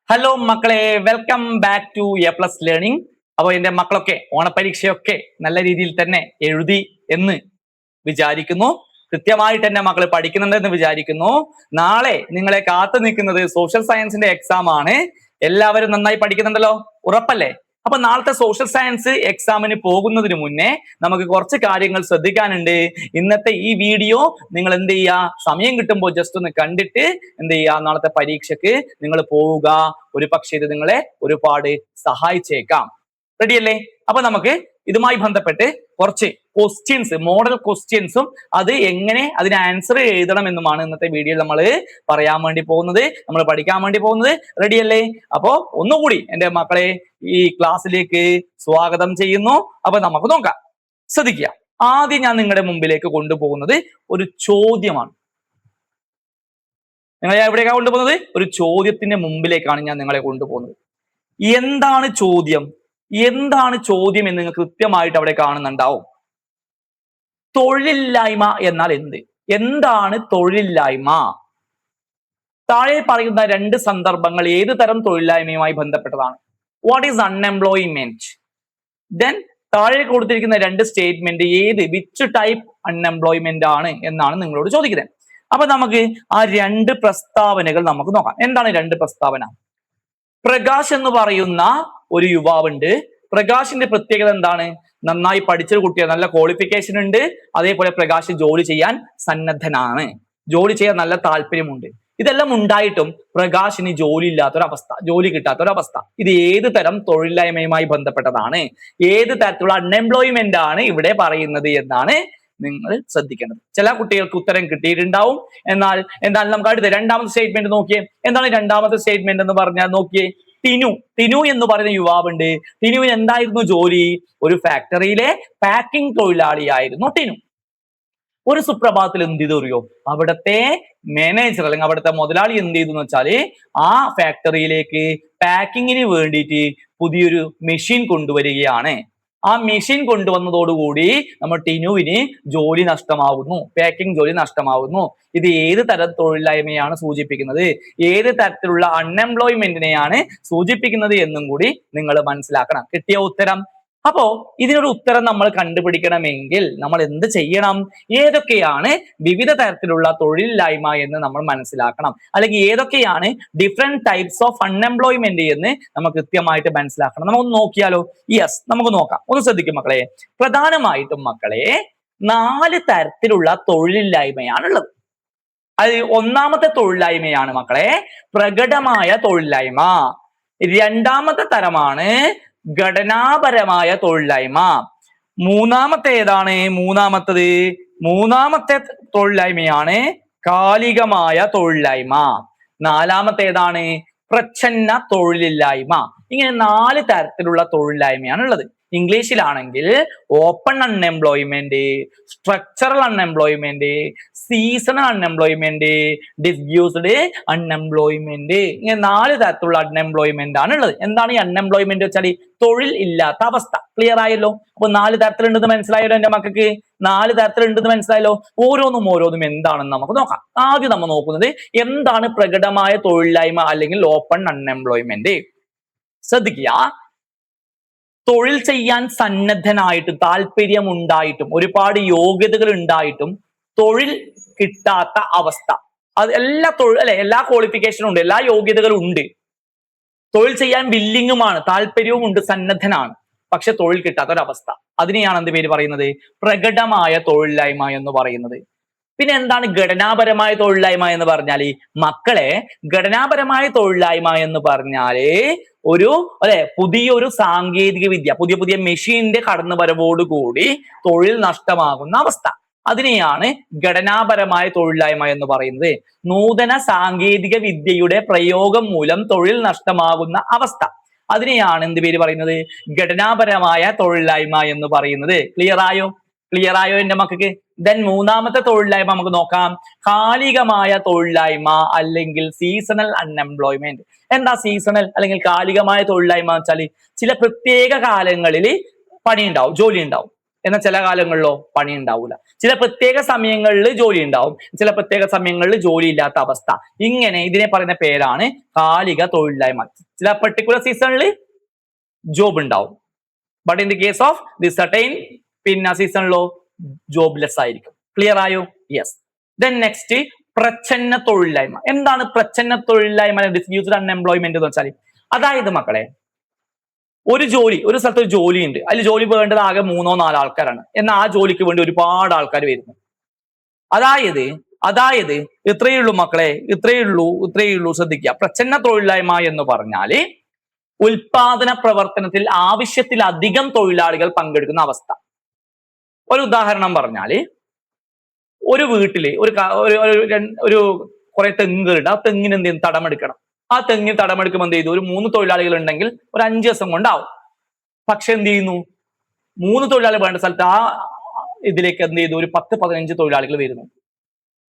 Hello മക്കളെ, welcome back to A plus learning. അപ്പോൾ എൻ്റെ മക്കളൊക്കെ ഓണപരീക്ഷയൊക്കെ നല്ല രീതിയിൽ തന്നെ എഴുതി എന്ന് വിചാരിക്കുന്നു. കൃത്യമായിട്ട് തന്നെ മക്കൾ പഠിക്കുന്നുണ്ടെന്ന് വിചാരിക്കുന്നു. നാളെ നിങ്ങളെ കാത്തു നിൽക്കുന്നത് സോഷ്യൽ സയൻസിന്റെ എക്സാം ആണ്. എല്ലാവരും നന്നായി പഠിക്കുന്നുണ്ടല്ലോ, ഉറപ്പല്ലേ? അപ്പൊ നാളത്തെ സോഷ്യൽ സയൻസ് എക്സാമിന് പോകുന്നതിന് മുന്നേ നമുക്ക് കുറച്ച് കാര്യങ്ങൾ ശ്രദ്ധിക്കാനുണ്ട്. ഇന്നത്തെ ഈ വീഡിയോ നിങ്ങൾ എന്ത് ചെയ്യുക, സമയം കിട്ടുമ്പോൾ ജസ്റ്റ് ഒന്ന് കണ്ടിട്ട് എന്ത് ചെയ്യുക, നാളത്തെ പരീക്ഷയ്ക്ക് നിങ്ങൾ പോവുക. ഒരു പക്ഷേ ഇത് നിങ്ങളെ ഒരുപാട് സഹായിച്ചേക്കാം. റെഡിയല്ലേ? അപ്പൊ നമുക്ക് ഇതുമായി ബന്ധപ്പെട്ട് കുറച്ച് ക്വസ്റ്റ്യൻസ്, മോഡൽ ക്വസ്റ്റ്യൻസും അത് എങ്ങനെ അതിന് ആൻസർ എഴുതണം എന്നുമാണ് ഇന്നത്തെ വീഡിയോയിൽ നമ്മൾ പറയാൻ വേണ്ടി പോകുന്നത്, നമ്മൾ പഠിക്കാൻ വേണ്ടി പോകുന്നത്. റെഡിയല്ലേ? അപ്പോ ഒന്നുകൂടി എൻ്റെ മക്കളെ ഈ ക്ലാസ്സിലേക്ക് സ്വാഗതം ചെയ്യുന്നു. അപ്പൊ നമുക്ക് നോക്കാം. ശ്രദ്ധിക്കുക. ആദ്യം ഞാൻ നിങ്ങളുടെ മുമ്പിലേക്ക് കൊണ്ടുപോകുന്നത് ഒരു ചോദ്യമാണ്. നിങ്ങളെ എവിടേക്കാണ് കൊണ്ടുപോകുന്നത്? ഒരു ചോദ്യത്തിന്റെ മുമ്പിലേക്കാണ് ഞാൻ നിങ്ങളെ കൊണ്ടുപോകുന്നത്. എന്താണ് ചോദ്യം? എന്താണ് ചോദ്യം എന്ന് നിങ്ങൾ കൃത്യമായിട്ട് അവിടെ കാണുന്നുണ്ടാവും. തൊഴിലില്ലായ്മ എന്നാൽ എന്ത്? എന്താണ് തൊഴിലില്ലായ്മ? താഴെ പറയുന്ന രണ്ട് സന്ദർഭങ്ങൾ ഏത് തരം തൊഴിലില്ലായ്മയുമായി ബന്ധപ്പെട്ടതാണ്? What is unemployment? ദെൻ താഴെ കൊടുത്തിരിക്കുന്ന രണ്ട് സ്റ്റേറ്റ്മെന്റ് വിച്ച് ടൈപ്പ് അൺഎംപ്ലോയ്മെന്റ് ആണ് എന്നാണ് നിങ്ങളോട് ചോദിക്കുന്നത്. അപ്പൊ നമുക്ക് ആ രണ്ട് പ്രസ്താവനകൾ നമുക്ക് നോക്കാം. എന്താണ് രണ്ട് പ്രസ്താവന? പ്രകാശ് എന്ന് പറയുന്ന ഒരു യുവാവുണ്ട്. പ്രകാശിന്റെ പ്രത്യേകത എന്താണ്? നന്നായി പഠിച്ചൊരു കുട്ടിയാണ്, നല്ല ക്വാളിഫിക്കേഷൻ ഉണ്ട്. അതേപോലെ പ്രകാശ് ജോലി ചെയ്യാൻ സന്നദ്ധനാണ്, ജോലി ചെയ്യാൻ നല്ല താല്പര്യമുണ്ട്. ഇതെല്ലാം ഉണ്ടായിട്ടും പ്രകാശിന് ജോലി ഇല്ലാത്തൊരവസ്ഥ, ജോലി കിട്ടാത്തൊരവസ്ഥ. ഇത് ഏത് തരം തൊഴിലില്ലായ്മയുമായി ബന്ധപ്പെട്ടതാണ്? ഏത് തരത്തിലുള്ള അൺഎംപ്ലോയ്മെന്റ് ആണ് ഇവിടെ പറയുന്നത് എന്നാണ് നിങ്ങൾ ശ്രദ്ധിക്കേണ്ടത്. ചില കുട്ടികൾക്ക് ഉത്തരം കിട്ടിയിട്ടുണ്ടാവും. എന്നാൽ നമുക്ക് അടുത്ത രണ്ടാമത്തെ സ്റ്റേറ്റ്മെന്റ് നോക്കിയേ. എന്താണ് രണ്ടാമത്തെ സ്റ്റേറ്റ്മെന്റ് എന്ന് പറഞ്ഞാൽ നോക്കിയേ. ടിനു എന്ന് പറയുന്ന യുവാവുണ്ട്. ടിനുവിന് എന്തായിരുന്നു ജോലി? ഒരു ഫാക്ടറിയിലെ പാക്കിംഗ് തൊഴിലാളിയായിരുന്നു ടിനു. ഒരു സുപ്രഭാതത്തിൽ എന്ത് ചെയ്തു അറിയോ? അവിടുത്തെ മാനേജർ അല്ലെങ്കിൽ അവിടുത്തെ മുതലാളി എന്ത് ചെയ്തു എന്ന് വെച്ചാല് ആ ഫാക്ടറിയിലേക്ക് പാക്കിങ്ങിന് വേണ്ടിയിട്ട് പുതിയൊരു മെഷീൻ കൊണ്ടുവരികയാണ്. ആ മെഷീൻ കൊണ്ടുവന്നതോടുകൂടി നമ്മൾ ടിനുവിന് ജോലി നഷ്ടമാകുന്നു, പാക്കിംഗ് ജോലി നഷ്ടമാകുന്നു. ഇത് ഏത് തരം തൊഴിലില്ലായ്മയാണ് സൂചിപ്പിക്കുന്നത്? ഏത് തരത്തിലുള്ള അൺഎംപ്ലോയ്മെന്റിനെയാണ് സൂചിപ്പിക്കുന്നത് എന്നും കൂടി നിങ്ങൾ മനസ്സിലാക്കണം. കിട്ടിയ ഉത്തരം? അപ്പോ ഇതിനൊരു ഉത്തരം നമ്മൾ കണ്ടുപിടിക്കണമെങ്കിൽ നമ്മൾ എന്ത് ചെയ്യണം? ഏതൊക്കെയാണ് വിവിധ തരത്തിലുള്ള തൊഴിലില്ലായ്മ എന്ന് നമ്മൾ മനസ്സിലാക്കണം. അല്ലെങ്കിൽ ഏതൊക്കെയാണ് ഡിഫറെന്റ് ടൈപ്സ് ഓഫ് അൺഎംപ്ലോയ്മെന്റ് എന്ന് നമ്മൾ കൃത്യമായിട്ട് മനസ്സിലാക്കണം. നമുക്കൊന്ന് നോക്കിയാലോ? യെസ്, നമുക്ക് നോക്കാം. ഒന്ന് ശ്രദ്ധിക്കും മക്കളെ. പ്രധാനമായിട്ടും മക്കളെ 4 തരത്തിലുള്ള തൊഴിലില്ലായ്മയാണുള്ളത്. അത് ഒന്നാമത്തെ തൊഴിലില്ലായ്മയാണ് മക്കളെ പ്രകടമായ തൊഴിലില്ലായ്മ. രണ്ടാമത്തെ തരമാണ് ഘടനാപരമായ തൊഴിലില്ലായ്മ. മൂന്നാമത്തെ ഏതാണ്? മൂന്നാമത്തെ തൊഴിലില്ലായ്മയാണ് കാലികമായ തൊഴിലില്ലായ്മ. നാലാമത്തെ ഏതാണ്? പ്രച്ഛന്ന തൊഴിലില്ലായ്മ. ഇങ്ങനെ 4 തരത്തിലുള്ള തൊഴിലില്ലായ്മയാണ് ഉള്ളത്. ഇംഗ്ലീഷിലാണെങ്കിൽ open unemployment, structural unemployment, seasonal unemployment, disguised unemployment. ഇങ്ങനെ 4 തരത്തിലുള്ള അൺഎംപ്ലോയ്മെന്റ് ആണ് ഉള്ളത്. എന്താണ് ഈ അൺഎംപ്ലോയ്മെന്റ് വെച്ചാൽ? തൊഴിൽ ഇല്ലാത്ത അവസ്ഥ. ക്ലിയർ ആയല്ലോ? അപ്പൊ 4 തരത്തിലുണ്ടെന്ന് മനസ്സിലായല്ലോ എന്റെ മക്കൾക്ക്? 4 തരത്തിലുണ്ടെന്ന് മനസ്സിലായല്ലോ? ഓരോന്നും എന്താണെന്ന് നമുക്ക് നോക്കാം. ആദ്യം നമ്മൾ നോക്കുന്നത് എന്താണ് പ്രകടമായ തൊഴിലില്ലായ്മ അല്ലെങ്കിൽ ഓപ്പൺ അൺഎംപ്ലോയ്മെന്റ്. ശ്രദ്ധിക്കുക. തൊഴിൽ ചെയ്യാൻ സന്നദ്ധനായിട്ടും താല്പര്യമുണ്ടായിട്ടും ഒരുപാട് യോഗ്യതകൾ ഉണ്ടായിട്ടും തൊഴിൽ കിട്ടാത്ത അവസ്ഥ. അത് എല്ലാ എല്ലാ ക്വാളിഫിക്കേഷനും ഉണ്ട്, എല്ലാ യോഗ്യതകളും ഉണ്ട്, തൊഴിൽ ചെയ്യാൻ വില്ലിങ്ങുമാണ്, താല്പര്യവും ഉണ്ട്, സന്നദ്ധനാണ്, പക്ഷെ തൊഴിൽ കിട്ടാത്തൊരവസ്ഥ. അതിനെയാണ് എന്ത് പേര് പറയുന്നത്? പ്രകടമായ തൊഴിലില്ലായ്മ എന്ന് പറയുന്നത്. പിന്നെ എന്താണ് ഘടനാപരമായ തൊഴിലില്ലായ്മ എന്ന് പറഞ്ഞാല്? മക്കളെ, ഘടനാപരമായ തൊഴിലില്ലായ്മ എന്ന് പറഞ്ഞാല് പുതിയൊരു സാങ്കേതിക വിദ്യ, പുതിയ മെഷീന്റെ കടന്നുവരവോടുകൂടി തൊഴിൽ നഷ്ടമാകുന്ന അവസ്ഥ. അതിനെയാണ് ഘടനാപരമായ തൊഴിലില്ലായ്മ എന്ന് പറയുന്നത്. നൂതന സാങ്കേതിക വിദ്യയുടെ പ്രയോഗം മൂലം തൊഴിൽ നഷ്ടമാകുന്ന അവസ്ഥ. അതിനെയാണ് എന്ത് പേര് പറയുന്നത്? ഘടനാപരമായ തൊഴിലില്ലായ്മ എന്ന് പറയുന്നത്. ക്ലിയർ ആയോ എന്റെ മക്കൾക്ക്? ദെൻ മൂന്നാമത്തെ തൊഴിലില്ലായ്മ നമുക്ക് നോക്കാം. കാലികമായ തൊഴിലില്ലായ്മ അല്ലെങ്കിൽ സീസണൽ അൺഎംപ്ലോയ്മെന്റ്. എന്താ സീസണൽ അല്ലെങ്കിൽ കാലികമായ തൊഴിലില്ലായ്മ വെച്ചാൽ? ചില പ്രത്യേക കാലങ്ങളിൽ പണി ഉണ്ടാവും, ജോലി ഉണ്ടാവും. എന്നാൽ ചില കാലങ്ങളിലോ പണി ഉണ്ടാവില്ല. ചില പ്രത്യേക സമയങ്ങളിൽ ജോലി ഉണ്ടാവും, ചില പ്രത്യേക സമയങ്ങളിൽ ജോലി ഇല്ലാത്ത അവസ്ഥ. ഇങ്ങനെ ഇതിനെ പറയുന്ന പേരാണ് കാലിക തൊഴിലില്ലായ്മ. ചില പെർട്ടിക്കുലർ സീസണിൽ ജോബ് ഉണ്ടാവും, but in the case of the certain പിന്നെ സീസണിലോ ജോബ്ലെസ് ആയിരിക്കും. ക്ലിയർ ആയോ? യെസ്. ദെൻ നെക്സ്റ്റ് പ്രച്ഛന്ന തൊഴിലില്ലായ്മ. എന്താണ് പ്രച്ഛന്ന തൊഴിലില്ലായ്മ, ഡിസ്പ്യൂട്ടഡ് അൺഎംപ്ലോയ്മെന്റ് എന്ന് വെച്ചാൽ? അതായത് മക്കളെ, ഒരു സ്ഥലത്ത് ഒരു ജോലി ഉണ്ട്, അതിൽ ജോലി വേണ്ടത് ആകെ 3-4 ആൾക്കാരാണ്. എന്നാൽ ആ ജോലിക്ക് വേണ്ടി ഒരുപാട് ആൾക്കാർ വരുന്നു. അതായത് ഇത്രയേ ഉള്ളൂ മക്കളെ, ഇത്രയേ ഉള്ളൂ. ശ്രദ്ധിക്കുക. പ്രച്ഛന്ന തൊഴിലില്ലായ്മ എന്ന് പറഞ്ഞാല് ഉൽപാദന പ്രവർത്തനത്തിൽ ആവശ്യത്തിലധികം തൊഴിലാളികൾ പങ്കെടുക്കുന്ന അവസ്ഥ. ഒരു ഉദാഹരണം പറഞ്ഞാല്, ഒരു വീട്ടില് ഒരു കുറെ തെങ്ങുകളുണ്ട്. ആ തെങ്ങിന് എന്ത് ചെയ്യും? തടമെടുക്കണം. ആ തെങ്ങിന് തടമെടുക്കുമ്പോൾ എന്ത് ചെയ്തു? ഒരു 3 തൊഴിലാളികൾ ഉണ്ടെങ്കിൽ ഒരു 5 ദിവസം കൊണ്ടാവും. പക്ഷെ എന്ത് ചെയ്യുന്നു? 3 തൊഴിലാളികൾ വേണ്ട സ്ഥലത്ത് ആ ഇതിലേക്ക് എന്ത് ചെയ്തു? ഒരു 10-15 തൊഴിലാളികൾ വരുന്നു.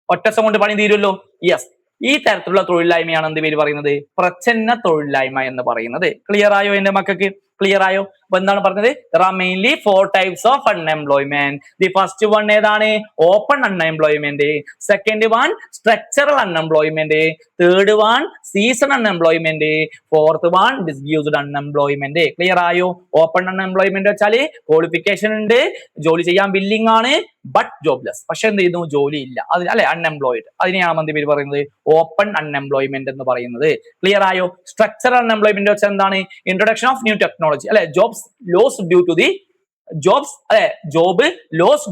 ഒറ്റ ദിവസം കൊണ്ട് പണി തീരുമല്ലോ. യെസ്. ഈ തരത്തിലുള്ള തൊഴിലില്ലായ്മയാണ് എന്ത് പേര് പറയുന്നത്? പ്രച്ഛന്ന തൊഴിലില്ലായ്മ എന്ന് പറയുന്നത്. ക്ലിയർ ആയോ എന്റെ മക്കൾക്ക്? ക്ലിയർ ആയോ? അപ്പൊ എന്താണ് പറഞ്ഞത്? there are mainly 4 types of unemployment. the first one ഏതാണ്? open unemployment. second one structural unemployment. third one season unemployment. fourth one disguised unemployment. Clear ആയോ? ഓപ്പൺ അൺഎംപ്ലോയ്മെന്റ് വെച്ചാല് ക്വാളിഫിക്കേഷൻ ഉണ്ട്, ജോലി ചെയ്യാൻ വില്ലിംഗ് ആണ്, ബട്ട് ജോബ്ലെസ്. പക്ഷെ എന്ത് ചെയ്യുന്നു? ജോലി ഇല്ല, അല്ലെ അൺഎംപ്ലോയിഡ്. അതിനെയാണ് എന്ത് പേര് പറയുന്നത്? ഓപ്പൺ അൺഎംപ്ലോയ്മെന്റ് എന്ന് പറയുന്നത്. ക്ലിയർ ആയോ? സ്ട്രക്ചറൽ അൺഎംപ്ലോയ്മെന്റ് വെച്ചാൽ എന്താണ്? ഇൻട്രൊഡക്ഷൻ ഓഫ് ന്യൂ ടെക്നോളജി, അല്ലെ job loss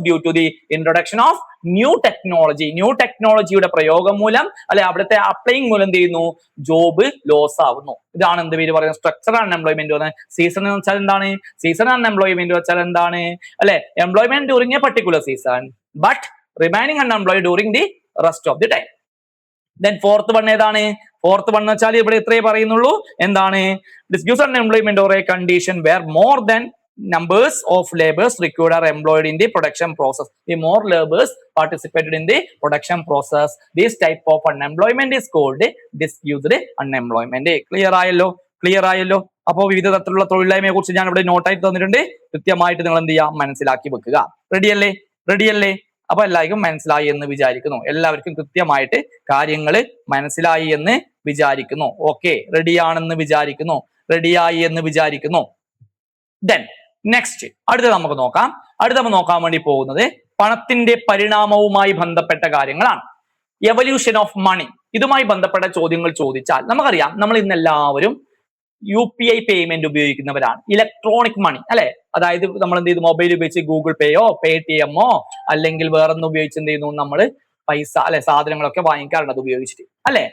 due to the introduction of new ടെക്നോളജിയുടെ പ്രയോഗം മൂലം, അല്ലെ അവിടുത്തെ അപ്ലൈയിങ് മൂലം എന്ത് ചെയ്യുന്നു? ജോബ് ലോസ് ആവുന്നു. ഇതാണ് എന്ത് പേര് പറയുന്നത്? Structural unemployment. സീസൺ എന്ന് വെച്ചാൽ എന്താണ്? സീസൺ അൺഎംപ്ലോയ്മെന്റ് വെച്ചാൽ എന്താണ്? അല്ലെ employment during A particular season but remaining unemployed during the rest of the time. Then fourth one ഏതാണ്? ഫോർത്ത് വൺ എന്ന് വെച്ചാൽ ഇവിടെ ഇത്രേ പറയുന്നുള്ളൂ. എന്താണ്? Disputed unemployment or A condition where more than numbers of laborers required are employed in the production process. The more laborers participated in the production process, this type of unemployment is called disputed unemployment. Clear ആയല്ലോ? അപ്പോൾ വിവിധ തരത്തിലുള്ള തൊഴിലില്ലായ്മയെ കുറിച്ച് ഞാൻ ഇവിടെ നോട്ടായിട്ട് തന്നിട്ടുണ്ട്. കൃത്യമായിട്ട് നിങ്ങൾ എന്ത് ചെയ്യുക? മനസ്സിലാക്കി വെക്കുക. റെഡിയല്ലേ? അപ്പൊ എല്ലാവർക്കും മനസ്സിലായി എന്ന് വിചാരിക്കുന്നു. എല്ലാവർക്കും കൃത്യമായിട്ട് കാര്യങ്ങൾ മനസ്സിലായി എന്ന് വിചാരിക്കുന്നു. ഓക്കെ, റെഡിയായി എന്ന് വിചാരിക്കുന്നു. ദെൻ നെക്സ്റ്റ് അടുത്ത നമുക്ക് നോക്കാൻ വേണ്ടി പോകുന്നത് പണത്തിന്റെ പരിണാമവുമായി ബന്ധപ്പെട്ട കാര്യങ്ങളാണ്. Evolution of money. ഇതുമായി ബന്ധപ്പെട്ട ചോദ്യങ്ങൾ ചോദിച്ചാൽ നമുക്കറിയാം, നമ്മൾ ഇന്ന് എല്ലാവരും UPI പേയ്മെന്റ് ഉപയോഗിക്കുന്നവരാണ്. ഇലക്ട്രോണിക് മണി, അല്ലെ? അതായത് നമ്മൾ എന്ത് ചെയ്തു? മൊബൈൽ ഉപയോഗിച്ച് ഗൂഗിൾ പേയോ പേടിഎമ്മോ അല്ലെങ്കിൽ വേറൊന്നും ഉപയോഗിച്ച് എന്ത് ചെയ്യുന്നു? നമ്മൾ പൈസ, അല്ലെ സാധനങ്ങളൊക്കെ വാങ്ങിക്കാറുണ്ട് അത് ഉപയോഗിച്ചിട്ട്, അല്ലെ?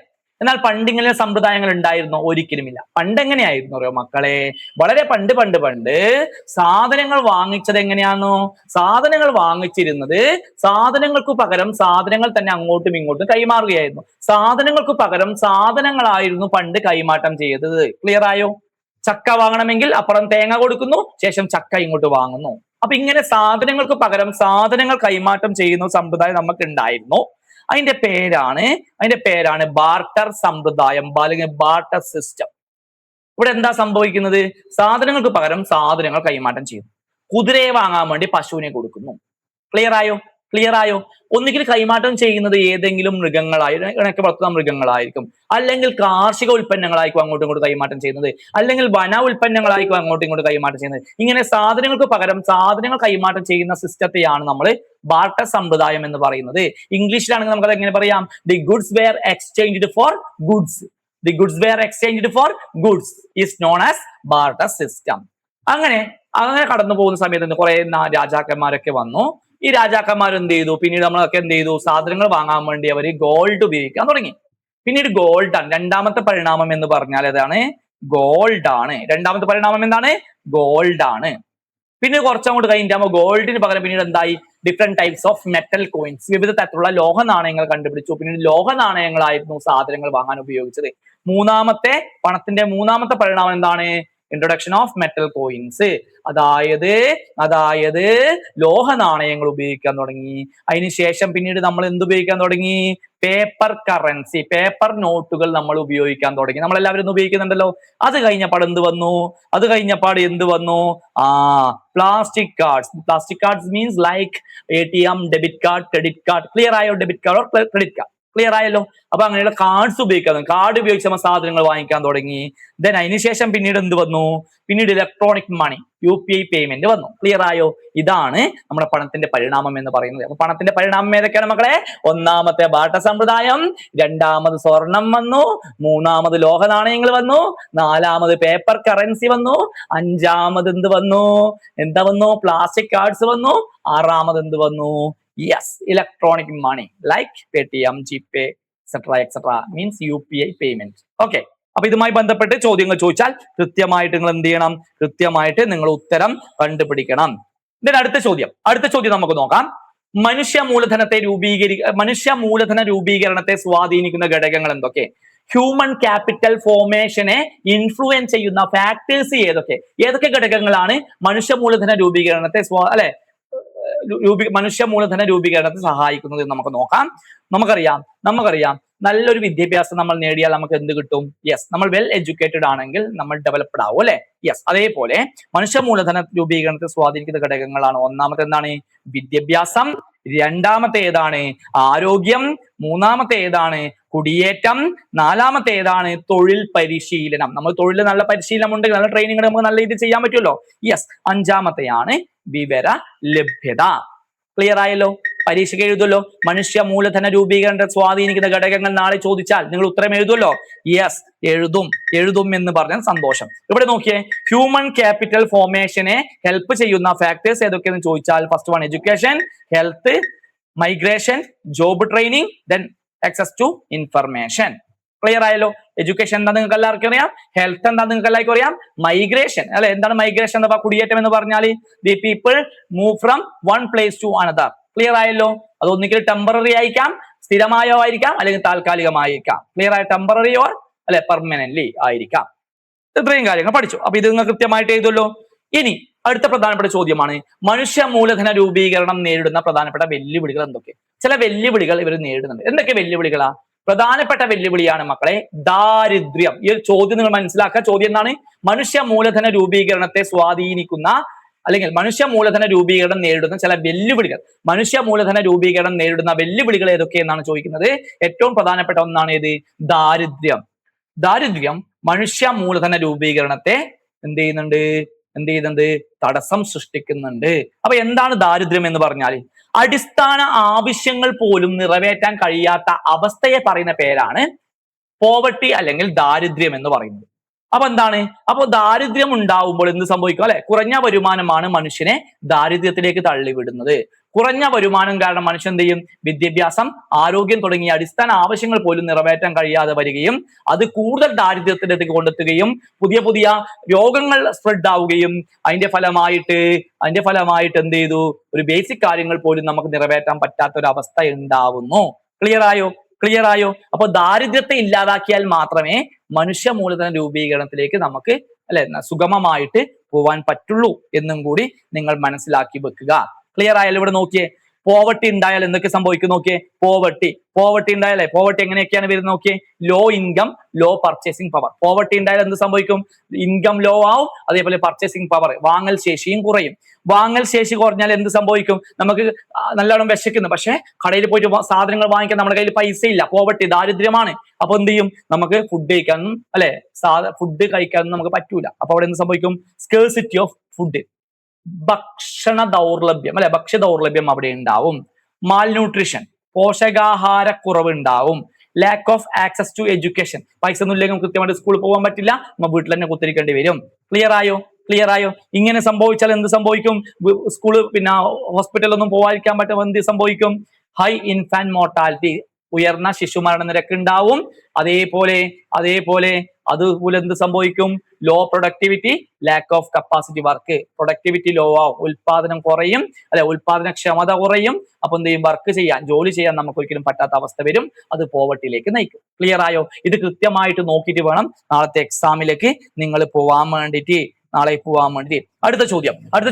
എന്നാൽ പണ്ട് ഇങ്ങനെ സമ്പ്രദായങ്ങൾ ഉണ്ടായിരുന്നോ? ഒരിക്കലുമില്ല. പണ്ട് എങ്ങനെയായിരുന്നു അറിയോ മക്കളെ? വളരെ പണ്ട് സാധനങ്ങൾ വാങ്ങിച്ചത് എങ്ങനെയാണോ? സാധനങ്ങൾ വാങ്ങിച്ചിരുന്നത് സാധനങ്ങൾക്ക് പകരം സാധനങ്ങൾ തന്നെ അങ്ങോട്ടും ഇങ്ങോട്ടും കൈമാറുകയായിരുന്നു. സാധനങ്ങൾക്ക് പകരം സാധനങ്ങളായിരുന്നു പണ്ട് കൈമാറ്റം ചെയ്തത്. ക്ലിയർ ആയോ? ചക്ക വാങ്ങണമെങ്കിൽ അപ്പുറം തേങ്ങ കൊടുക്കുന്നു, ശേഷം ചക്ക ഇങ്ങോട്ട് വാങ്ങുന്നു. അപ്പൊ ഇങ്ങനെ സാധനങ്ങൾക്ക് പകരം സാധനങ്ങൾ കൈമാറ്റം ചെയ്യുന്ന സമ്പ്രദായം നമുക്ക് ഉണ്ടായിരുന്നു. അതിന്റെ പേരാണ് ബാർട്ടർ സമ്പ്രദായം, അല്ലെങ്കിൽ ബാർട്ടർ സിസ്റ്റം. ഇവിടെ എന്താ സംഭവിക്കുന്നത്? സാധനങ്ങൾക്ക് പകരം സാധനങ്ങൾ കൈമാറ്റം ചെയ്യുന്നു. കുതിരയെ വാങ്ങാൻ വേണ്ടി പശുവിനെ കൊടുക്കുന്നു. ക്ലിയർ ആയോ? ഒന്നുകിൽ കൈമാറ്റം ചെയ്യുന്നത് ഏതെങ്കിലും ഇണക്കി വളർത്തുന്ന മൃഗങ്ങളായിരിക്കും, അല്ലെങ്കിൽ കാർഷിക ഉൽപ്പന്നങ്ങളായിരിക്കും അങ്ങോട്ടും ഇങ്ങോട്ട് കൈമാറ്റം ചെയ്യുന്നത്, അല്ലെങ്കിൽ വന ഉൽപ്പന്നങ്ങളായിരിക്കും അങ്ങോട്ടും ഇങ്ങോട്ട് കൈമാറ്റം ചെയ്യുന്നത്. ഇങ്ങനെ സാധനങ്ങൾക്ക് പകരം സാധനങ്ങൾ കൈമാറ്റം ചെയ്യുന്ന സിസ്റ്റത്തെയാണ് നമ്മൾ ബാർട്ടർ സമ്പ്രദായം എന്ന് പറയുന്നത്. ഇംഗ്ലീഷിലാണെങ്കിൽ നമുക്കത് എങ്ങനെ പറയാം? The goods were exchanged for goods is known as barter system. അങ്ങനെ കടന്നു പോകുന്ന സമയത്ത് കുറെ രാജാക്കന്മാരൊക്കെ വന്നു. ഈ രാജാക്കന്മാർ എന്ത് ചെയ്തു? പിന്നീട് നമ്മളൊക്കെ എന്ത് ചെയ്തു? സാധനങ്ങൾ വാങ്ങാൻ വേണ്ടി അവർ ഗോൾഡ് ഉപയോഗിക്കാൻ തുടങ്ങി. പിന്നീട് ഗോൾഡാണ് രണ്ടാമത്തെ പരിണാമം എന്ന് പറഞ്ഞാൽ ഏതാണ്? ഗോൾഡാണ്. രണ്ടാമത്തെ പരിണാമം എന്താണ്? ഗോൾഡാണ്. പിന്നെ കുറച്ചങ്ങോട്ട് കഴിഞ്ഞാൽ ഗോൾഡിന് പകരം പിന്നീട് എന്തായി? Different types of metal coins, വിവിധ തരത്തിലുള്ള ലോഹ നാണയങ്ങൾ കണ്ടുപിടിച്ചു. പിന്നീട് ലോഹ നാണയങ്ങളായിരുന്നു സാധനങ്ങൾ വാങ്ങാൻ ഉപയോഗിച്ചത്. പണത്തിന്റെ മൂന്നാമത്തെ പരിണാമം എന്താണ്? ഇൻട്രൊഡക്ഷൻ ഓഫ് മെറ്റൽ കോയിൻസ്, അതായത് ലോഹ നാണയങ്ങൾ ഉപയോഗിക്കാൻ തുടങ്ങി. അതിനുശേഷം പിന്നീട് നമ്മൾ എന്ത് ഉപയോഗിക്കാൻ തുടങ്ങി? പേപ്പർ കറൻസി, പേപ്പർ നോട്ടുകൾ നമ്മൾ ഉപയോഗിക്കാൻ തുടങ്ങി. നമ്മളെല്ലാവരും ഉപയോഗിക്കുന്നുണ്ടല്ലോ. അത് കഴിഞ്ഞപ്പാട് എന്ത് വന്നു? Plastic cards means like ATM, debit card, credit card. Clear ആയോ? Debit card or credit card clear ആയല്ലോ. അപ്പൊ അങ്ങനെയുള്ള കാർഡ്സ് ഉപയോഗിക്കാൻ, കാർഡ് ഉപയോഗിച്ച് നമ്മൾ സാധനങ്ങൾ വാങ്ങിക്കാൻ തുടങ്ങി. ദെൻ അതിനുശേഷം പിന്നീട് എന്ത് വന്നു? പിന്നീട് ഇലക്ട്രോണിക് മണി, UPI പേയ്മെന്റ് വന്നു. ക്ലിയർ ആയോ? ഇതാണ് നമ്മുടെ പണത്തിന്റെ പരിണാമം എന്ന് പറയുന്നത്. അപ്പൊ പണത്തിന്റെ പരിണാമം ഏതൊക്കെയാണ് മക്കളെ? ഒന്നാമത്തെ ബാട്ട സമ്പ്രദായം, രണ്ടാമത് സ്വർണം വന്നു, മൂന്നാമത് ലോഹ നാണയങ്ങൾ വന്നു, നാലാമത് പേപ്പർ കറൻസി വന്നു, അഞ്ചാമത് എന്ത് വന്നു? പ്ലാസ്റ്റിക് കാർഡ്സ് വന്നു, ആറാമത് എന്ത് വന്നു? Yes, electronic money like Paytm, GPay, etc. Means UPI payment. Okay, അപ്പൊ ഇതുമായി ബന്ധപ്പെട്ട് ചോദ്യങ്ങൾ ചോദിച്ചാൽ കൃത്യമായിട്ട് നിങ്ങൾ എന്ത് ചെയ്യണം? കൃത്യമായിട്ട് നിങ്ങൾ ഉത്തരം കണ്ടുപിടിക്കണം. ഇതിന്റെ അടുത്ത ചോദ്യം നമുക്ക് നോക്കാം. മനുഷ്യ മൂലധന രൂപീകരണത്തെ സ്വാധീനിക്കുന്ന ഘടകങ്ങൾ എന്തൊക്കെ? ഹ്യൂമൻ ക്യാപിറ്റൽ ഫോർമേഷനെ ഇൻഫ്ലുവൻസ് ചെയ്യുന്ന ഫാക്ടേഴ്സ് ഏതൊക്കെ ഘടകങ്ങളാണ് മനുഷ്യ മൂലധന രൂപീകരണത്തെ സഹായിക്കുന്നത് എന്ന് നമുക്ക് നോക്കാം. നമുക്കറിയാം നല്ലൊരു വിദ്യാഭ്യാസം നമ്മൾ നേടിയാൽ നമുക്ക് എന്ത് കിട്ടും? യെസ്, നമ്മൾ വെൽ എഡ്യൂക്കേറ്റഡ് ആണെങ്കിൽ നമ്മൾ ഡെവലപ്ഡ് ആവും അല്ലെ? യെസ്, അതേപോലെ മനുഷ്യ മൂലധന രൂപീകരണത്തെ സ്വാധീനിക്കുന്ന ഘടകങ്ങളാണ് ഒന്നാമത്തെ എന്താണ്? വിദ്യാഭ്യാസം. രണ്ടാമത്തെ ഏതാണ്? ആരോഗ്യം. മൂന്നാമത്തെ ഏതാണ്? കുടിയേറ്റം. നാലാമത്തെ ഏതാണ്? തൊഴിൽ പരിശീലനം. നമ്മൾ തൊഴിൽ നല്ല പരിശീലനം ഉണ്ടെങ്കിൽ, നല്ല ട്രെയിനിങ് നമുക്ക് നല്ല രീതിയിൽ ചെയ്യാൻ പറ്റുമല്ലോ. യെസ്, അഞ്ചാമത്തെയാണ് വിവര ലഭ്യത. ക്ലിയർ ആയല്ലോ? പരീക്ഷയ്ക്ക് എഴുതുമല്ലോ. മനുഷ്യ മൂലധന രൂപീകരണത്തെ സ്വാധീനിക്കുന്ന ഘടകങ്ങൾ നാളെ ചോദിച്ചാൽ നിങ്ങൾ ഉത്തരം എഴുതുമല്ലോ. യെസ്, എഴുതും എന്ന് പറഞ്ഞാൽ സന്തോഷം. ഇവിടെ നോക്കിയേ, ഹ്യൂമൻ ക്യാപിറ്റൽ ഫോർമേഷനെ ഹെൽപ്പ് ചെയ്യുന്ന ഫാക്ടേഴ്സ് ഏതൊക്കെയെന്ന് ചോദിച്ചാൽ first one education, health, migration, job training, then access to information. Clear ആയല്ലോ? എഡ്യൂക്കേഷൻ എന്താ നിങ്ങൾക്ക് എല്ലാവർക്കും അറിയാം, ഹെൽത്ത് എന്താ നിങ്ങൾക്ക് എല്ലാവർക്കും അറിയാം, മൈഗ്രേഷൻ അല്ലെ? എന്താണ് മൈഗ്രേഷൻ എന്ന് കുടിയേറ്റം എന്ന് പറഞ്ഞാൽ the people move from one place to another. Clear ആയല്ലോ? അത് ഒന്നുകിൽ ടെമ്പററി ആയിരിക്കാം, സ്ഥിരമായോ ആയിരിക്കാം, അല്ലെങ്കിൽ താൽക്കാലികമായിരിക്കാം. ക്ലിയർ ആയ? ടെമ്പററി ഓർ അല്ലെ പെർമനന്റ്ലി ആയിരിക്കാം. ഇത്രയും കാര്യങ്ങൾ പഠിച്ചു. അപ്പൊ ഇത് നിങ്ങൾ കൃത്യമായിട്ട് എഴുതുമല്ലോ. ഇനി അടുത്ത പ്രധാനപ്പെട്ട ചോദ്യമാണ്, മനുഷ്യ മൂലധന രൂപീകരണം നേരിടുന്ന പ്രധാനപ്പെട്ട വെല്ലുവിളികൾ എന്തൊക്കെ? ചില വെല്ലുവിളികൾ ഇവർ നേരിടുന്നുണ്ട്. എന്തൊക്കെ വെല്ലുവിളികളാ? പ്രധാനപ്പെട്ട വെല്ലുവിളിയാണ് മക്കളെ ദാരിദ്ര്യം. ഈ ഒരു ചോദ്യം നിങ്ങൾ മനസ്സിലാക്കുക. ചോദ്യം എന്താണ്? മനുഷ്യ മൂലധന രൂപീകരണത്തെ സ്വാധീനിക്കുന്ന അല്ലെങ്കിൽ മനുഷ്യ മൂലധന രൂപീകരണം നേരിടുന്ന ചില വെല്ലുവിളികൾ. മനുഷ്യ മൂലധന രൂപീകരണം നേരിടുന്ന വെല്ലുവിളികൾ ഏതൊക്കെയെന്നാണ് ചോദിക്കുന്നത്. ഏറ്റവും പ്രധാനപ്പെട്ട ഒന്നാണ് ഏത്? ദാരിദ്ര്യം മനുഷ്യ മൂലധന രൂപീകരണത്തെ എന്ത് ചെയ്യുന്നുണ്ട്? തടസ്സം സൃഷ്ടിക്കുന്നുണ്ട്. അപ്പൊ എന്താണ് ദാരിദ്ര്യം എന്ന് പറഞ്ഞാൽ? അടിസ്ഥാന ആവശ്യങ്ങൾ പോലും നിറവേറ്റാൻ കഴിയാത്ത അവസ്ഥയെ പറയുന്ന പേരാണ് പോവർട്ടി അല്ലെങ്കിൽ ദാരിദ്ര്യം എന്ന് പറയുന്നത്. അപ്പൊ എന്താണ്? അപ്പൊ ദാരിദ്ര്യം ഉണ്ടാവുമ്പോൾ എന്ത് സംഭവിക്കും അല്ലെ? കുറഞ്ഞ വരുമാനമാണ് മനുഷ്യനെ ദാരിദ്ര്യത്തിലേക്ക് തള്ളിവിടുന്നത്. കുറഞ്ഞ വരുമാനം കാരണം മനുഷ്യൻ എന്ത് ചെയ്യും? വിദ്യാഭ്യാസം, ആരോഗ്യം തുടങ്ങിയ അടിസ്ഥാന ആവശ്യങ്ങൾ പോലും നിറവേറ്റാൻ കഴിയാതെ വരികയും അത് കൂടുതൽ ദാരിദ്ര്യത്തിലേക്ക് കൊണ്ടെത്തുകയും പുതിയ രോഗങ്ങൾ സ്പ്രെഡ് ആവുകയും അതിന്റെ ഫലമായിട്ട് എന്ത് ചെയ്തു? ഒരു ബേസിക് കാര്യങ്ങൾ പോലും നമുക്ക് നിറവേറ്റാൻ പറ്റാത്ത ഒരു അവസ്ഥ ഉണ്ടാവുന്നു. ക്ലിയർ ആയോ? അപ്പൊ ദാരിദ്ര്യത്തെ ഇല്ലാതാക്കിയാൽ മാത്രമേ മനുഷ്യ മൂലധന രൂപീകരണത്തിലേക്ക് നമുക്ക് സുഗമമായിട്ട് പോവാൻ പറ്റുള്ളൂ എന്നും കൂടി നിങ്ങൾ മനസ്സിലാക്കി വെക്കുക. ക്ലിയർ ആയാലും? ഇവിടെ നോക്കിയേ, പോവർട്ടി ഉണ്ടായാൽ എന്തൊക്കെ സംഭവിക്കും നോക്കിയേ. പോവർട്ടി ഉണ്ടായാലേ, പോവർട്ടി എങ്ങനെയൊക്കെയാണ് വരുന്നത് നോക്കിയേ. Low income, low purchasing power. Poverty ഉണ്ടായാൽ എന്ത് സംഭവിക്കും? ഇൻകം ലോ ആവും, അതേപോലെ പർച്ചേസിംഗ് പവർ, വാങ്ങൽ ശേഷിയും കുറയും. വാങ്ങൽ ശേഷി കുറഞ്ഞാൽ എന്ത് സംഭവിക്കും? നമുക്ക് നല്ലോണം വിശക്കുന്നു, പക്ഷെ കടയിൽ പോയിട്ട് സാധനങ്ങൾ വാങ്ങിക്കാൻ നമ്മുടെ കയ്യിൽ പൈസ ഇല്ല. പോവർട്ടി, ദാരിദ്ര്യമാണ്. അപ്പൊ എന്ത് ചെയ്യും? നമുക്ക് ഫുഡ് കഴിക്കാനും ഫുഡ് കഴിക്കാനും നമുക്ക് പറ്റൂല. അപ്പൊ അവിടെ എന്ത് സംഭവിക്കും? സ്കേഴ്സിറ്റി ഓഫ് ഫുഡ്, ഭക്ഷണ ദൗർലഭ്യം ഭക്ഷ്യ ദൗർലഭ്യം അവിടെ ഉണ്ടാവും. മാൽന്യൂട്രീഷൻ, പോഷകാഹാരക്കുറവ് ഉണ്ടാവും. Lack of access to education, പൈസ ഒന്നും ഇല്ലെങ്കിൽ കൃത്യമായിട്ട് സ്കൂളിൽ പോകാൻ പറ്റില്ല, നമ്മൾ വീട്ടിൽ തന്നെ കുത്തിരിക്കേണ്ടി വരും. ക്ലിയർ ആയോ? ഇങ്ങനെ സംഭവിച്ചാൽ എന്ത് സംഭവിക്കും? സ്കൂള് ഹോസ്പിറ്റലൊന്നും പോകാതിരിക്കാൻ പറ്റും. എന്ത് സംഭവിക്കും? ഹൈ ഇൻഫാന്റ് മോർട്ടാലിറ്റി, ഉയർന്ന ശിശുമരണ നിരക്ക് ഉണ്ടാവും. അതേപോലെ അതുപോലെ എന്ത് സംഭവിക്കും? Low productivity, lack of capacity work. Productivity low ആവും, ഉൽപാദനം കുറയും, അല്ലെ, ഉൽപാദനക്ഷമത കുറയും. അപ്പൊ എന്ത് ചെയ്യും? വർക്ക് ചെയ്യാൻ, ജോലി ചെയ്യാൻ നമുക്ക് ഒരിക്കലും പറ്റാത്ത അവസ്ഥ വരും. അത് പോവർട്ടിയിലേക്ക് നയിക്കും. ക്ലിയർ ആയോ? ഇത് കൃത്യമായിട്ട് നോക്കിയിട്ട് വേണം നാളത്തെ എക്സാമിലേക്ക് നിങ്ങൾ പോവാൻ വേണ്ടിയിട്ട്. അടുത്ത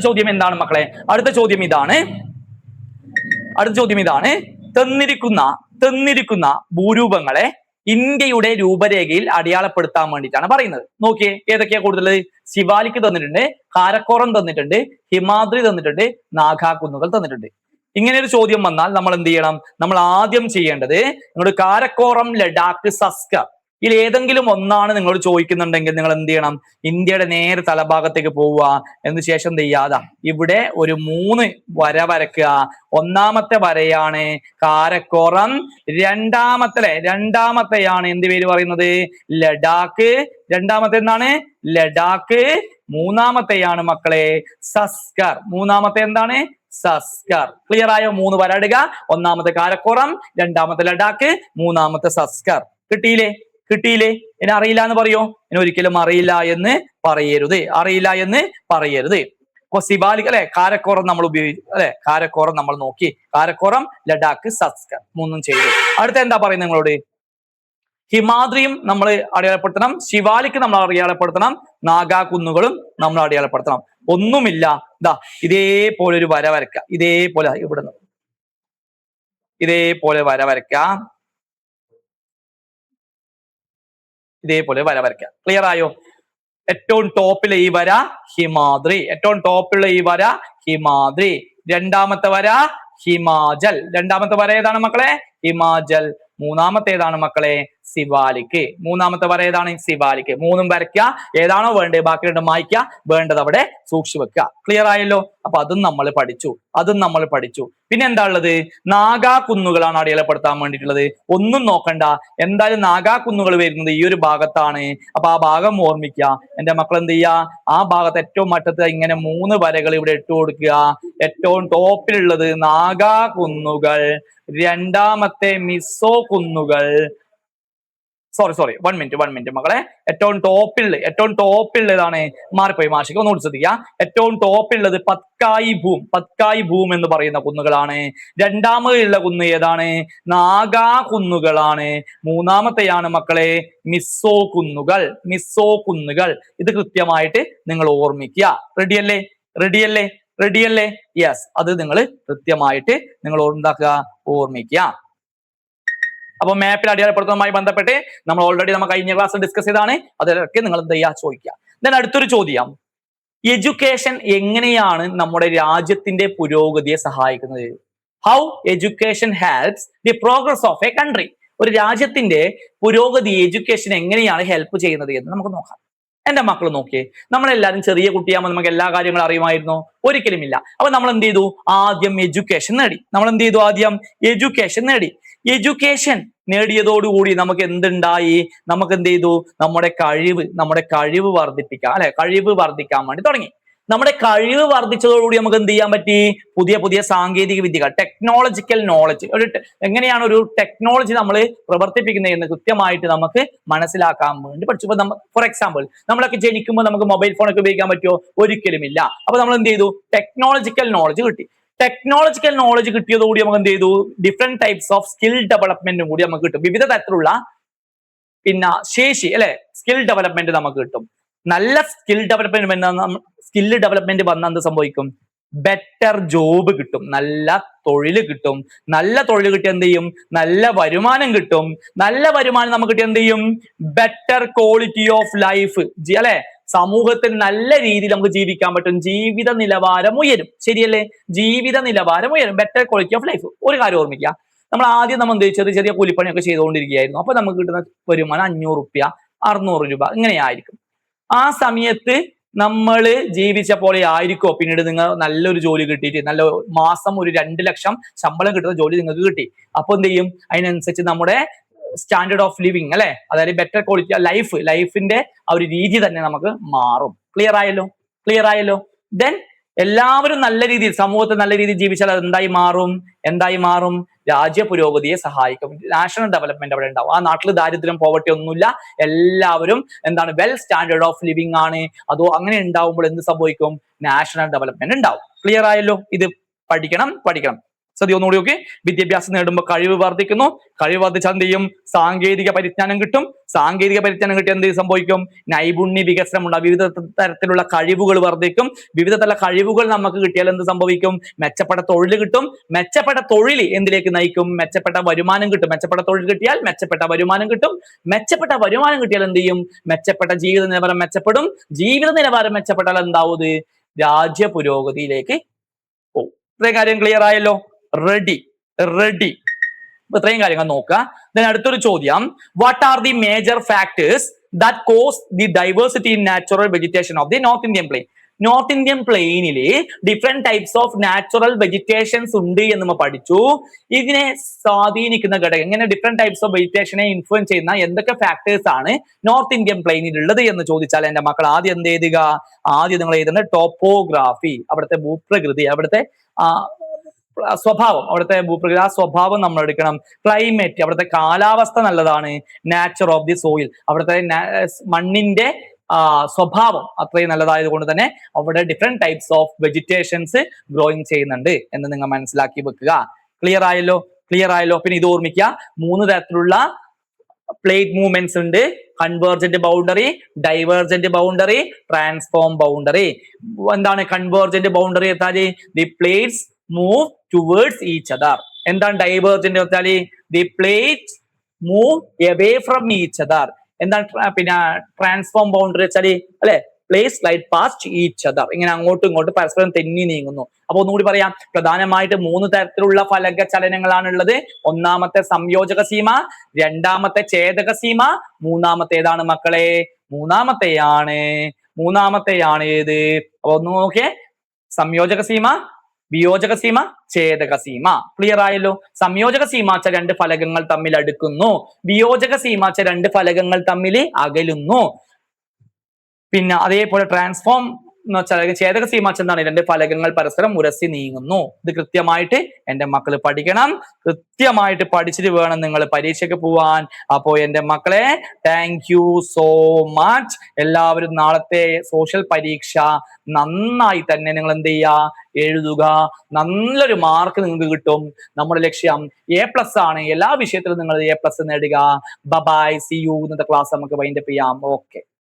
ചോദ്യം എന്താണ് മക്കളെ? അടുത്ത ചോദ്യം ഇതാണ്. തന്നിരിക്കുന്ന ഭൂരൂപങ്ങളെ ഇന്ത്യയുടെ രൂപരേഖയിൽ അടയാളപ്പെടുത്താൻ വേണ്ടിയിട്ടാണ് പറയുന്നത്. നോക്കിയേ, ഏതൊക്കെയാ കൂടുതൽ? ശിവാലിക് തന്നിട്ടുണ്ട്, കാരക്കോറം തന്നിട്ടുണ്ട്, ഹിമാദ്രി തന്നിട്ടുണ്ട്, നാഗാ കുന്നുകൾ തന്നിട്ടുണ്ട്. ഇങ്ങനെ ഒരു ചോദ്യം വന്നാൽ നമ്മൾ എന്ത് ചെയ്യണം? നമ്മൾ ആദ്യം ചെയ്യേണ്ടത്, നിങ്ങളുടെ കാരക്കോറം, ലഡാക്ക്, സസ്കർ ഇതിൽ ഏതെങ്കിലും ഒന്നാണ് നിങ്ങളോട് ചോദിക്കുന്നുണ്ടെങ്കിൽ നിങ്ങൾ എന്ത് ചെയ്യണം? ഇന്ത്യയുടെ നേരെ തലഭാഗത്തേക്ക് പോവുക. എന്ന് ശേഷം എന്ത് ചെയ്യാതെ ഇവിടെ ഒരു 3 വര വരക്കുക. ഒന്നാമത്തെ വരയാണ് കാരക്കോറം, രണ്ടാമത്തെയാണ് എന്ത് പേര് പറയുന്നത്? ലഡാക്ക്. രണ്ടാമത്തെ എന്താണ്? ലഡാക്ക്. മൂന്നാമത്തെയാണ് മക്കളെ സസ്കർ. മൂന്നാമത്തെ എന്താണ്? സസ്കർ. ക്ലിയർ ആയോ? 3 വര ഇടുക. ഒന്നാമത്തെ കാരക്കോറം, രണ്ടാമത്തെ ലഡാക്ക്, മൂന്നാമത്തെ സസ്കർ. കിട്ടിയില്ലേ? ഇനി അറിയില്ല എന്ന് പറയോ? ഇനി ഒരിക്കലും അറിയില്ല എന്ന് പറയരുത്. അപ്പൊ ശിവാലിക്, അല്ലെ, കാരക്കോറം നമ്മൾ ഉപയോഗിച്ചു, അല്ലെ, കാരക്കോറം നമ്മൾ നോക്കി. കാരക്കോറം, ലഡാക്ക്, സസ്കർ 3 ചെയ്തു. അടുത്ത എന്താ പറയുന്നത് നിങ്ങളോട്? ഹിമാദ്രിയും നമ്മൾ അടയാളപ്പെടുത്തണം, ശിവാലിക് നമ്മൾ അടയാളപ്പെടുത്തണം, നാഗാ കുന്നുകളും നമ്മൾ അടയാളപ്പെടുത്തണം. ഒന്നുമില്ല, ഇതേപോലെ ഒരു വര വരയ്ക്കുക. ഇതേപോലെ ഇവിടുന്ന് ഇതേപോലെ വര വരയ്ക്കുക. ക്ലിയർ ആയോ? ഏറ്റവും ടോപ്പിലെ ഈ വര ഹിമാദ്രി. രണ്ടാമത്തെ വര ഹിമാചൽ. രണ്ടാമത്തെ വര ഏതാണ് മക്കളെ? ഹിമാചൽ. മൂന്നാമത്തേതാണ് മക്കളെ? ശിവാലിക്. മൂന്നാമത്തെ വര ഏതാണ്? ശിവാലിക്. 3ഉം വരയ്ക്കുക. ഏതാണോ വേണ്ടത് ബാക്കി 2 മായ്ക്കുക. വേണ്ടത് അവിടെ സൂക്ഷിച്ചു വെക്കുക. ക്ലിയർ ആയല്ലോ? അപ്പൊ അതും നമ്മൾ പഠിച്ചു. പിന്നെ എന്താ ഉള്ളത്? നാഗാ കുന്നുകളാണ് അടയാളപ്പെടുത്താൻ വേണ്ടിയിട്ടുള്ളത്. ഒന്നും നോക്കണ്ട, എന്തായാലും നാഗാ കുന്നുകൾ വരുന്നത് ഈ ഒരു ഭാഗത്താണ്. അപ്പൊ ആ ഭാഗം ഓർമ്മിക്കുക. എന്റെ മക്കൾ എന്ത് ചെയ്യുക? ആ ഭാഗത്ത് ഏറ്റവും മറ്റത്ത് ഇങ്ങനെ 3 വരകൾ ഇവിടെ ഇട്ട് കൊടുക്കുക. ഏറ്റവും ടോപ്പിലുള്ളത് നാഗാ കുന്നുകൾ, രണ്ടാമത്തെ മിസോ കുന്നുകൾ. സോറി 1 മിനിറ്റ് മക്കളെ. ഏറ്റവും ടോപ്പിലുള്ളതാണ്, മാറിപ്പോയി മാഷിക്ക്, ഒന്നുകൂടി ശ്രദ്ധിക്കുക. ഏറ്റവും ടോപ്പിലുള്ളത് പത്കായി ഭൂം എന്ന് പറയുന്ന കുന്നുകളാണ്. രണ്ടാമതുള്ള കുന്ന് ഏതാണ്? നാഗാ കുന്നുകളാണ്. മൂന്നാമത്തെയാണ് മക്കളെ മിസോ കുന്നുകൾ. ഇത് കൃത്യമായിട്ട് നിങ്ങൾ ഓർമ്മിക്കുക. റെഡിയല്ലേ? യെസ്, അത് നിങ്ങൾ കൃത്യമായിട്ട് നിങ്ങൾ ഓർമ്മിക്കുക. അപ്പൊ മാപ്പിൽ അടയാളപ്പെടുത്തുന്നതുമായി ബന്ധപ്പെട്ട് നമ്മൾ ഓൾറെഡി കഴിഞ്ഞ ക്ലാസ്സിൽ ഡിസ്കസ് ചെയ്താണ്. അതിലൊക്കെ നിങ്ങൾ എന്ത് ചെയ്യുക? ചോദിക്കുക. ദെൻ അടുത്തൊരു ചോദ്യം, എഡ്യൂക്കേഷൻ എങ്ങനെയാണ് നമ്മുടെ രാജ്യത്തിന്റെ പുരോഗതിയെ സഹായിക്കുന്നത്? How education helps the progress of A country. ഒരു രാജ്യത്തിന്റെ പുരോഗതി എഡ്യൂക്കേഷൻ എങ്ങനെയാണ് ഹെൽപ്പ് ചെയ്യുന്നത് എന്ന് നമുക്ക് നോക്കാം. എന്റെ മക്കൾ നോക്കിയേ, നമ്മളെല്ലാവരും ചെറിയ കുട്ടിയാകുമ്പോൾ നമുക്ക് എല്ലാ കാര്യങ്ങളും അറിയുമായിരുന്നോ? ഒരിക്കലുമില്ല. അപ്പൊ നമ്മൾ എന്ത് ചെയ്തു? ആദ്യം എഡ്യൂക്കേഷൻ നേടി. എഡ്യൂക്കേഷൻ നേടിയതോടുകൂടി നമുക്ക് എന്തുണ്ടായി? നമുക്ക് എന്ത് ചെയ്തു? നമ്മുടെ കഴിവ് വർദ്ധിപ്പിക്കാം, അല്ലെ, കഴിവ് വർദ്ധിക്കാൻ വേണ്ടി തുടങ്ങി. നമ്മുടെ കഴിവ് വർദ്ധിച്ചതോടുകൂടി നമുക്ക് എന്ത് ചെയ്യാൻ പറ്റി? പുതിയ സാങ്കേതിക വിദ്യകൾ, ടെക്നോളജിക്കൽ നോളജ്, എങ്ങനെയാണ് ഒരു ടെക്നോളജി നമ്മൾ പ്രവർത്തിപ്പിക്കുന്നത് എന്ന് കൃത്യമായിട്ട് നമുക്ക് മനസ്സിലാക്കാൻ വേണ്ടി പഠിച്ചു. ഫോർ എക്സാമ്പിൾ, നമ്മളൊക്കെ ജനിക്കുമ്പോൾ നമുക്ക് മൊബൈൽ ഫോൺ ഒക്കെ ഉപയോഗിക്കാൻ പറ്റുമോ? ഒരിക്കലുമില്ല. അപ്പൊ നമ്മൾ എന്ത് ചെയ്തു? ടെക്നോളജിക്കൽ നോളജ് കിട്ടി. ടെക്നോളജിക്കൽ നോളജ് കിട്ടിയതോടുകൂടി നമുക്ക് എന്ത് ചെയ്തു? ഡിഫറെന്റ് ടൈപ്സ് ഓഫ് സ്കിൽ ഡെവലപ്മെന്റും കൂടി നമുക്ക് കിട്ടും. വിവിധ തരത്തിലുള്ള ശേഷി, അല്ലെ, സ്കിൽ ഡെവലപ്മെന്റ് നമുക്ക് കിട്ടും. നല്ല സ്കിൽ ഡെവലപ്മെന്റ് വന്നാൽ എന്ത് സംഭവിക്കും? ബെറ്റർ ജോബ് കിട്ടും, നല്ല തൊഴിൽ കിട്ടും. നല്ല തൊഴിൽ കിട്ടിയ എന്ത് ചെയ്യും? നല്ല വരുമാനം കിട്ടും. നല്ല വരുമാനം നമുക്ക് കിട്ടിയ എന്ത് ചെയ്യും? ബെറ്റർ ക്വാളിറ്റി ഓഫ് ലൈഫ്, അല്ലെ, സമൂഹത്തിൽ നല്ല രീതിയിൽ നമുക്ക് ജീവിക്കാൻ പറ്റും. ജീവിത നിലവാരം ഉയരും. ശരിയല്ലേ? ജീവിത നിലവാരം ഉയരും, ബെറ്റർ ക്വാളിറ്റി ഓഫ് ലൈഫ്. ഒരു കാര്യം ഓർമ്മിക്കുക, നമ്മൾ ആദ്യം നമ്മൾ ചെറിയ കൂലിപ്പണിയൊക്കെ ചെയ്തുകൊണ്ടിരിക്കുകയായിരുന്നു. അപ്പൊ നമുക്ക് കിട്ടുന്ന വരുമാനം 500 രൂപ, 600 രൂപ ഇങ്ങനെയായിരിക്കും. ആ സമയത്ത് നമ്മൾ ജീവിച്ച പോലെ ആയിരിക്കോ പിന്നീട് നിങ്ങൾ നല്ലൊരു ജോലി കിട്ടിയിട്ട് നല്ല മാസം ഒരു 2 ലക്ഷം ശമ്പളം കിട്ടുന്ന ജോലി നിങ്ങൾക്ക് കിട്ടി? അപ്പൊ എന്ത് ചെയ്യും? അതിനനുസരിച്ച് നമ്മുടെ സ്റ്റാൻഡേർഡ് ഓഫ് ലിവിങ്, അല്ലെ, അതായത് ബെറ്റർ ക്വാളിറ്റി ലൈഫിന്റെ ആ ഒരു രീതി തന്നെ നമുക്ക് മാറും. ക്ലിയർ ആയല്ലോ? ദെൻ എല്ലാവരും നല്ല രീതിയിൽ സമൂഹത്തിൽ നല്ല രീതിയിൽ ജീവിച്ചാൽ അത് എന്തായി മാറും രാജ്യ പുരോഗതിയെ സഹായിക്കും. നാഷണൽ ഡെവലപ്മെന്റ് അവിടെ ഉണ്ടാവും. ആ നാട്ടിൽ ദാരിദ്ര്യം പോവർട്ടി ഒന്നുമില്ല, എല്ലാവരും വെൽ സ്റ്റാൻഡേർഡ് ഓഫ് ലിവിംഗ് ആണ്. അതോ അങ്ങനെ ഉണ്ടാവുമ്പോൾ എന്ത് സംഭവിക്കും? നാഷണൽ ഡെവലപ്മെന്റ് ഉണ്ടാവും. ക്ലിയർ ആയല്ലോ? ഇത് പഠിക്കണം. സദ്യ ഒന്നുകൂടി നോക്കി. വിദ്യാഭ്യാസം നേടുമ്പോൾ കഴിവ് വർദ്ധിക്കുന്നു. കഴിവ് വർദ്ധിച്ചാൽ എന്ത് ചെയ്യും? സാങ്കേതിക പരിജ്ഞാനം കിട്ടും. സാങ്കേതിക പരിജ്ഞാനം കിട്ടിയാൽ എന്ത് സംഭവിക്കും? നൈപുണ്യ വികസനം ഉണ്ടാവും. വിവിധ തരത്തിലുള്ള കഴിവുകൾ വർദ്ധിക്കും. വിവിധ തല കഴിവുകൾ നമുക്ക് കിട്ടിയാൽ എന്ത് സംഭവിക്കും? മെച്ചപ്പെട്ട തൊഴിൽ കിട്ടും. മെച്ചപ്പെട്ട തൊഴിൽ എന്തിലേക്ക് നയിക്കും? മെച്ചപ്പെട്ട വരുമാനം കിട്ടും. മെച്ചപ്പെട്ട തൊഴിൽ കിട്ടിയാൽ മെച്ചപ്പെട്ട വരുമാനം കിട്ടും. മെച്ചപ്പെട്ട വരുമാനം കിട്ടിയാൽ എന്ത് ചെയ്യും? മെച്ചപ്പെട്ട ജീവിത നിലവാരം മെച്ചപ്പെടും. ജീവിത നിലവാരം മെച്ചപ്പെട്ടാൽ എന്താവും? രാജ്യ പുരോഗതിയിലേക്ക് പോകും. ഇത്രയും കാര്യം ക്ലിയർ ആയല്ലോ? റെഡി. ഇത്രയും കാര്യങ്ങൾ നോക്കുക. അടുത്തൊരു ചോദ്യം, what are the major factors that cause the diversity in natural vegetation of the north Indian plain? North Indian പ്ലെയിനില് different types of natural vegetations ഉണ്ട് എന്ന് നമ്മൾ പഠിച്ചു. ഇതിനെ സ്വാധീനിക്കുന്ന ഘടകം, ഇങ്ങനെ ഡിഫറെന്റ് ടൈപ്സ് ഓഫ് വെജിറ്റേഷനെ ഇൻഫ്ലുവൻസ് ചെയ്യുന്ന എന്തൊക്കെ ഫാക്ടേഴ്സ് ആണ് നോർത്ത് ഇന്ത്യൻ പ്ലെയിനിൽ ഉള്ളത് എന്ന് ചോദിച്ചാൽ എന്റെ മക്കൾ ആദ്യം എന്ത് എഴുതുക? ആദ്യം നിങ്ങൾ എഴുതുന്നത് ടോപ്പോഗ്രാഫി, അവിടുത്തെ ഭൂപ്രകൃതി, അവിടുത്തെ സ്വഭാവം, അവിടുത്തെ ഭൂപ്രകൃതി, ആ സ്വഭാവം നമ്മൾ എടുക്കണം. ക്ലൈമറ്റ്, അവിടുത്തെ കാലാവസ്ഥ നല്ലതാണ്. നാച്ചർ ഓഫ് ദി സോയിൽ, അവിടുത്തെ മണ്ണിന്റെ സ്വഭാവം അത്രയും നല്ലതായത് കൊണ്ട് തന്നെ അവിടെ different types of vegetations growing ചെയ്യുന്നുണ്ട് എന്ന് നിങ്ങൾ മനസ്സിലാക്കി വെക്കുക. ക്ലിയർ ആയല്ലോ? പിന്നെ ഇത് ഓർമ്മിക്കുക, 3 തരത്തിലുള്ള പ്ലേറ്റ് മൂവ്മെന്റ്സ് ഉണ്ട്. Convergent boundary, divergent boundary, transform boundary. എന്താണ് കൺവേർജന്റ് ബൗണ്ടറി വെച്ചാല്? The plates move towards each other. എന്താണ് ഡൈവേർജന്റ് വെച്ചാല്? The plates move away from each other. എന്താണ് പിന്നെ ട്രാൻസ്ഫോം ബൗണ്ടറി വെച്ചാല്? അല്ലെ, place slide past each other. ഇങ്ങനെ അങ്ങോട്ടും ഇങ്ങോട്ടും പരസ്പരം തെന്നി നീങ്ങുന്നു. അപ്പൊ ഒന്നുകൂടി പറയാം, പ്രധാനമായിട്ട് 3 തരത്തിലുള്ള ഫലക ചലനങ്ങളാണ് ഉള്ളത്. ഒന്നാമത്തെ സംയോജക സീമ, രണ്ടാമത്തെ ഛേദക സീമ, മൂന്നാമത്തെ ഏതാണ് മക്കളെ? മൂന്നാമത്തെയാണ് ഏത്? അപ്പൊ ഒന്ന് നോക്കിയേ, സംയോജക സീമ, വിയോജക സീമ, ഛേദക സീമ. ക്ലിയർ ആയല്ലോ? സംയോജക സീമാച്ച 2 ഫലകങ്ങൾ തമ്മിൽ അടുക്കുന്നു. വിയോജക സീമാച്ച 2 ഫലകങ്ങൾ തമ്മിൽ അകലുന്നു. പിന്നെ അതേപോലെ ട്രാൻസ്ഫോം എന്ന് വെച്ചാൽ ഛേദക സീമാച്ച എന്താണ്? 2 ഫലകങ്ങൾ പരസ്പരം ഉരസി നീങ്ങുന്നു. ഇത് കൃത്യമായിട്ട് എന്റെ മക്കൾ പഠിക്കണം. കൃത്യമായിട്ട് പഠിച്ചിട്ട് വേണം നിങ്ങൾ പരീക്ഷയ്ക്ക് പോവാൻ. അപ്പോ എന്റെ മക്കളെ, താങ്ക് യു സോ മച്ച്. എല്ലാവരും നാളത്തെ സോഷ്യൽ പരീക്ഷ നന്നായി തന്നെ നിങ്ങൾ എന്ത് ചെയ്യുക? എഴുതുക. നല്ലൊരു മാർക്ക് നിങ്ങൾക്ക് കിട്ടും. നമ്മുടെ ലക്ഷ്യം A+ ആണ്. എല്ലാ വിഷയത്തിലും നിങ്ങൾ A+ നേടുക. Bye, see you. ഇന്നത്തെ ക്ലാസ് നമുക്ക് വൈൻഡപ്പ് ചെയ്യാം. ഓക്കെ.